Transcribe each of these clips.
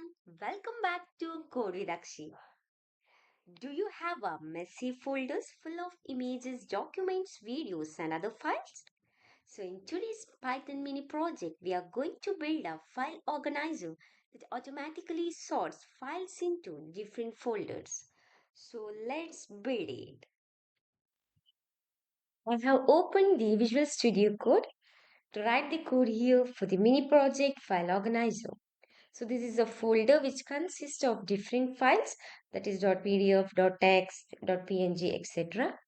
everyone, welcome back to Code with Akshi. Do you have a messy folders full of images, documents, videos, and other files? So, in today's Python mini project, we are going to build a file organizer that automatically sorts files into different folders. So, let's build it. I have opened the Visual Studio Code to write the code here for the mini project file organizer. So this is a folder which consists of different files, that is .pdf, .text, .png, etc.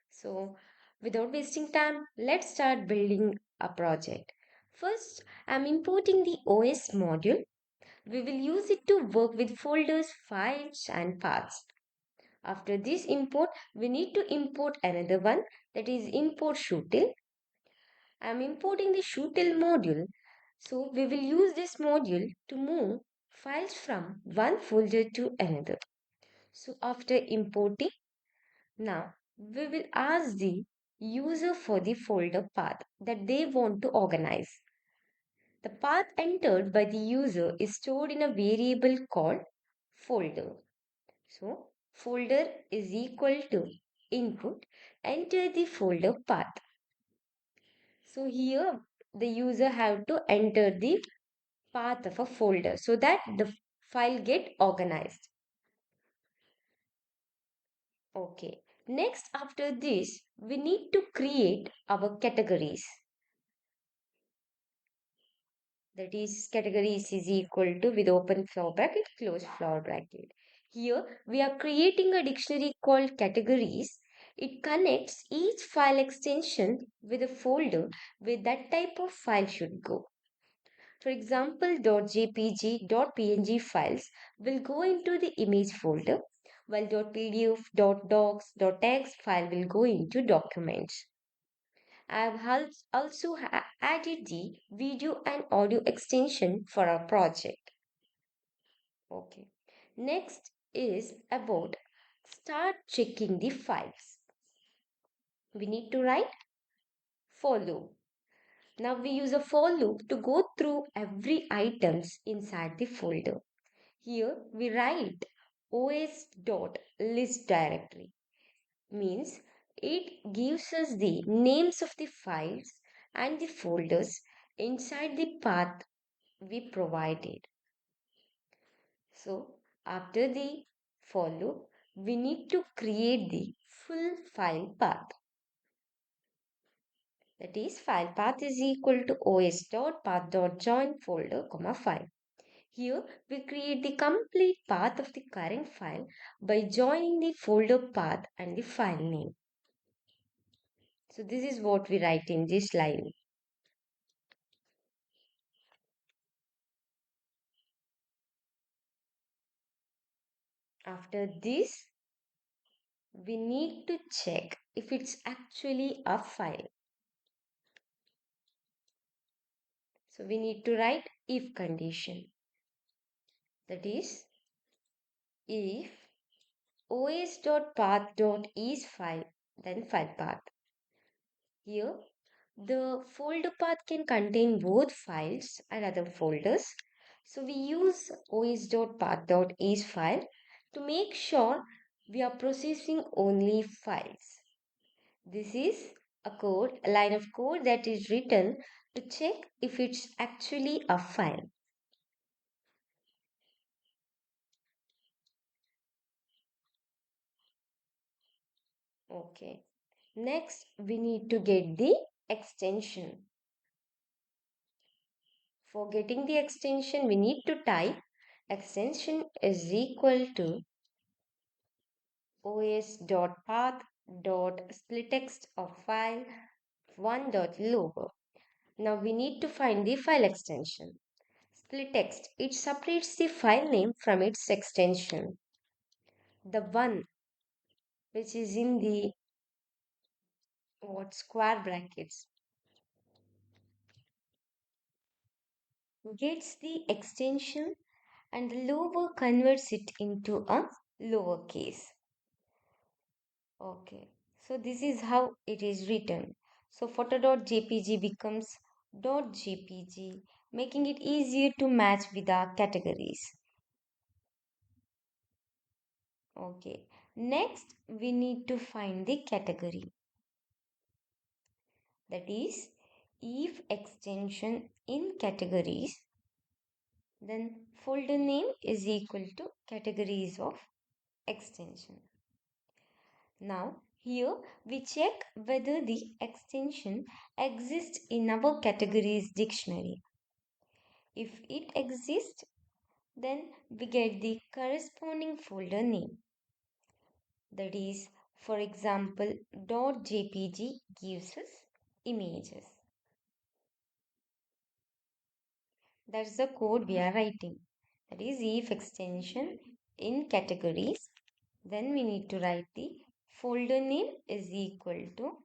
So without wasting time, let's start building a project. First, I'm importing the OS module. We will use it to work with folders, files and paths. After this import, we need to import another one, that is import shootil. I'm importing the shootil module. So we will use this module to move files from one folder to another. So after importing, now we will ask the user for the folder path that they want to organize. The path entered by the user is stored in a variable called folder. So folder is equal to input, enter the folder path. So here the user have to enter the path of a folder so that the file get organized. Okay. Next, after this, we need to create our categories. That is, categories is equal to with open flower bracket, close flower bracket. Here, we are creating a dictionary called categories. It connects each file extension with a folder where that type of file should go. For example, .jpg, .png files will go into the image folder, while .pdf, .docs, .text file will go into documents. I have also added the video and audio extension for our project. Okay. Next is about start checking the files. We need to write for loop. Now we use a for loop to go through every items inside the folder. Here we write os.list directory, means it gives us the names of the files and the folders inside the path we provided. So after the for loop, we need to create the full file path. That is, file path is equal to os.path.join folder, file. Here we create the complete path of the current file by joining the folder path and the file name. So this is what we write in this line. After this, we need to check if it's actually a file. So we need to write if condition. That is, if os.path.is file, then file path. Here, the folder path can contain both files and other folders. So we use os.path.is file to make sure we are processing only files. This is a line of code that is written to check if it's actually a file. Okay. Next, we need to get the extension. For getting the extension, we need to type extension is equal to os.path.splittext of file 1.lower. Now we need to find the file extension. Splittext, it separates the file name from its extension. The one which is in the square brackets gets the extension and the lower converts it into a lowercase. Okay, so this is how it is written. So photo.jpg becomes .jpg, making it easier to match with our categories. Okay. Next, we need to find the category. That is, if extension in categories, then folder name is equal to categories of extension. Now, here we check whether the extension exists in our categories dictionary. If it exists, then we get the corresponding folder name. That is, for example, .jpg gives us images. That's the code we are writing. That is, if extension in categories, then we need to write the folder name is equal to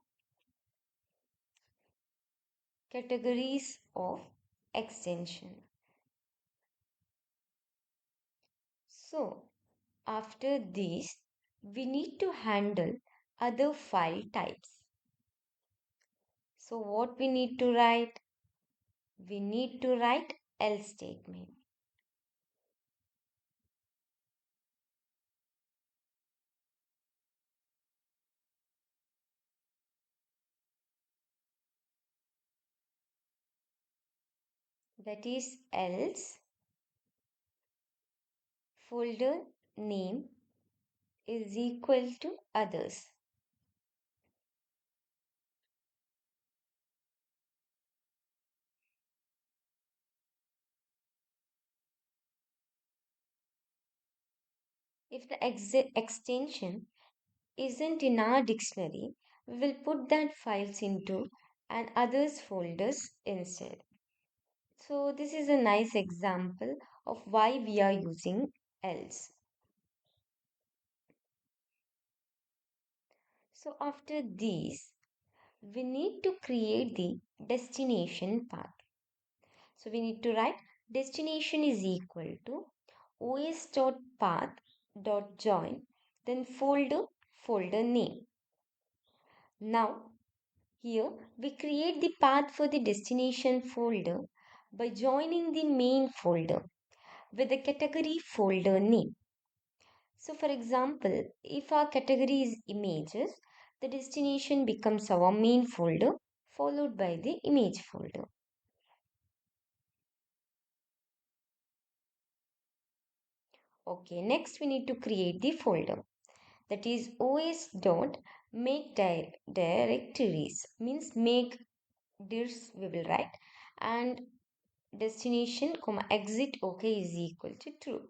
categories of extension. So, after this, we need to handle other file types. So, what we need to write? We need to write else statement. That is else folder name is equal to others. If the extension isn't in our dictionary, we will put that files into an others folders instead. So this is a nice example of why we are using else. So after these, we need to create the destination path. So we need to write destination is equal to os.path.join, then folder name. Now here we create the path for the destination folder by joining the main folder with the category folder name. So for example, if our category is images, the destination becomes our main folder followed by the image folder. Okay, next we need to create the folder. That is os dot make directories, means make dirs we will write, and destination comma exit okay is equal to true.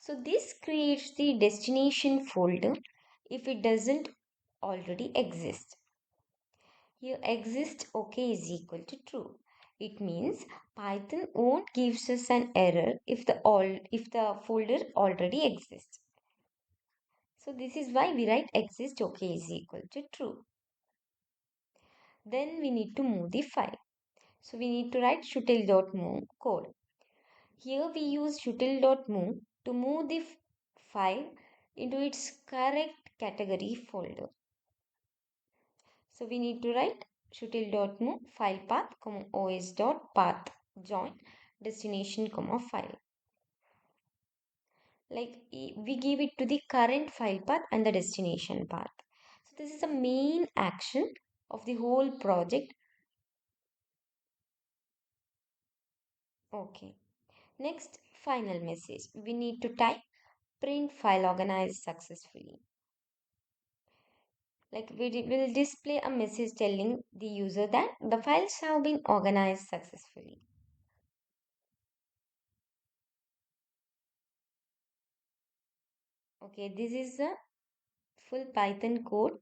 So this creates the destination folder if it doesn't already exist. Here exist okay is equal to true. It means Python won't gives us an error if the folder already exists. So this is why we write exist okay is equal to true. Then we need to move the file. So we need to write shutil.move code. Here we use shutil.move to move the file into its correct category folder. So we need to write shutil.move file path, os.path join destination, file. Like we give it to the current file path and the destination path. So this is the main action of the whole project. Okay. Next, final message. We need to type print file organized successfully. Like will display a message telling the user that the files have been organized successfully. Okay, this is the full Python code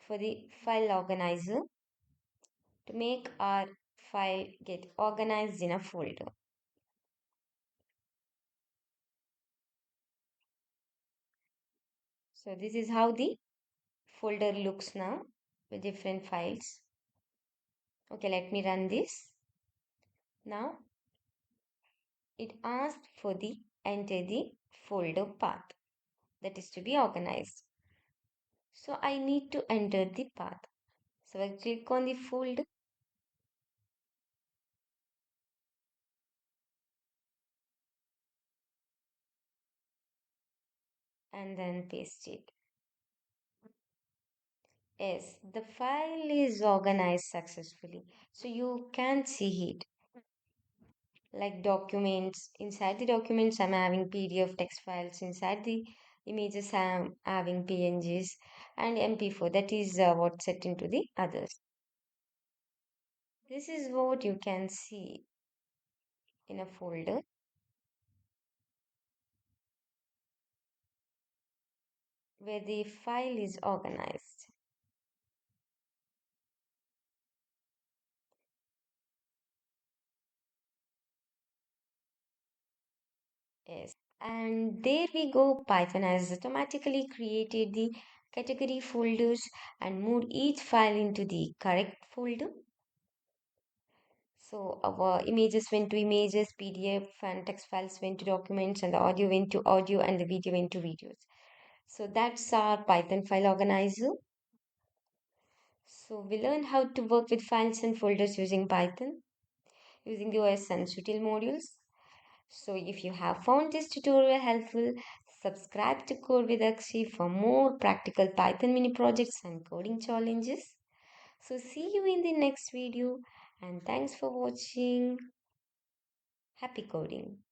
for the file organizer to make our file get organized in a folder. So this is how the folder looks now with different files. Okay, let me run this. Now it asks for the enter the folder path that is to be organized. So I need to enter the path. So I click on the folder and then paste it. Yes, the file is organized successfully. So you can see it like documents. Inside the documents, I'm having PDF text files. Inside the images, I'm having PNGs and MP4. That is what's set into the others. This is what you can see in a folder where the file is organized. Yes. And there we go. Python has automatically created the category folders and moved each file into the correct folder. So our images went to images, PDF and text files went to documents, and the audio went to audio, and the video went to videos. So that's our Python file organizer. So we learned how to work with files and folders using Python, using the OS and Sutil modules. So if you have found this tutorial helpful, subscribe to Code with Akshi for more practical Python mini projects and coding challenges. So see you in the next video and thanks for watching. Happy coding.